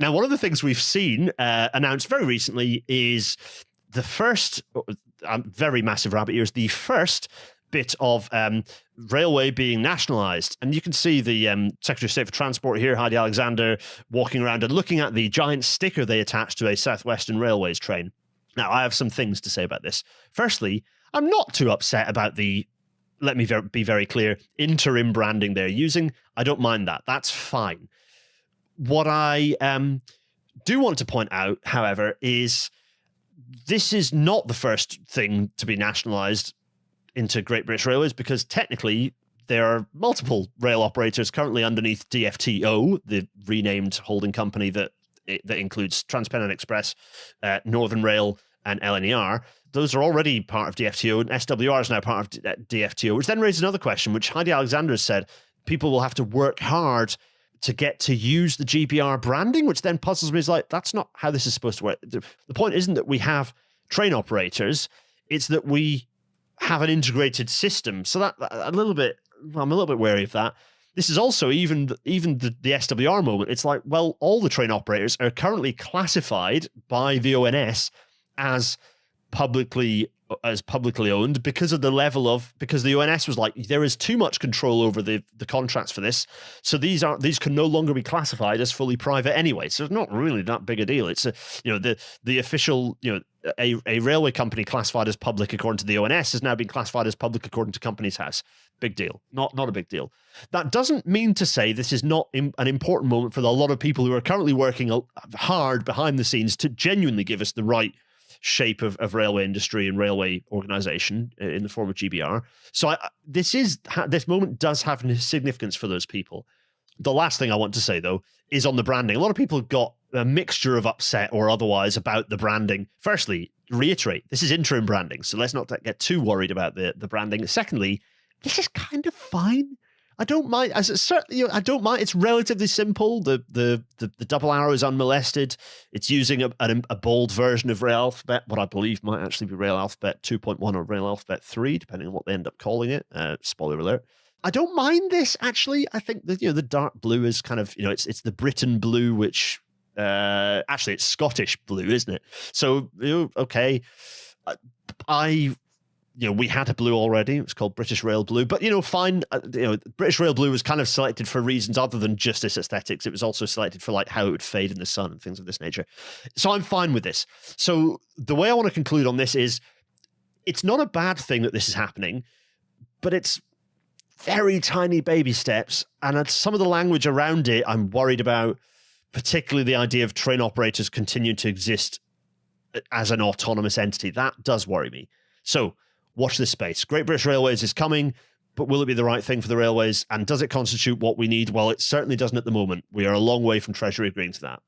Now, one of the things we've seen announced very recently is the first, very massive rabbit ears, the first bit of railway being nationalised. And you can see the Secretary of State for Transport here, Heidi Alexander, walking around and looking at the giant sticker they attached to a South Western Railways train. Now, I have some things to say about this. Firstly, I'm not too upset about the, let me be very clear, interim branding they're using. I don't mind that. That's fine. What I do want to point out, however, is this is not the first thing to be nationalised into Great British Railways, because technically there are multiple rail operators currently underneath DfTO, the renamed holding company that includes TransPennine Express, Northern Rail, and LNER. Those are already part of DfTO, and SWR is now part of DfTO, which then raises another question, which Heidi Alexander has said people will have to work hard to get to use the GBR branding, which then puzzles me. Is like, that's not how this is supposed to work. The point isn't that we have train operators, it's that we have an integrated system. So that I'm a little bit wary of that. This is also even the SWR moment. It's like, well, all the train operators are currently classified by the ONS as publicly owned because of the level of, because the ONS was like, there is too much control over the contracts for this, so these can no longer be classified as fully private anyway. So it's not really that big a deal. It's the official, a railway company classified as public according to the ONS has now been classified as public according to Companies House. Big deal. Not a big deal. That doesn't mean to say this is not an important moment for a lot of people who are currently working hard behind the scenes to genuinely give us the right shape of railway industry and railway organization in the form of GBR. So this moment does have significance for those people. The last thing I want to say, though, is on the branding. A lot of people have got a mixture of upset or otherwise about the branding. Firstly, reiterate, this is interim branding, so let's not get too worried about the branding. Secondly, this is kind of fine. I don't mind. I don't mind. It's relatively simple. The double arrow is unmolested. It's using a bold version of Rail Alphabet, what I believe might actually be Rail Alphabet 2.1 or Rail Alphabet 3, depending on what they end up calling it. Spoiler alert. I don't mind this, actually. I think that the dark blue is kind of, it's the Britain blue, which actually it's Scottish blue, isn't it? So okay, we had a blue already. It was called British Rail Blue, but fine. British Rail Blue was kind of selected for reasons other than just its aesthetics. It was also selected for like how it would fade in the sun and things of this nature. So I'm fine with this. So the way I want to conclude on this is, it's not a bad thing that this is happening, but it's very tiny baby steps, and some of the language around it I'm worried about, particularly the idea of train operators continuing to exist as an autonomous entity. That does worry me. So watch this space. Great British Railways is coming, but will it be the right thing for the railways? And does it constitute what we need? Well, it certainly doesn't at the moment. We are a long way from Treasury agreeing to that.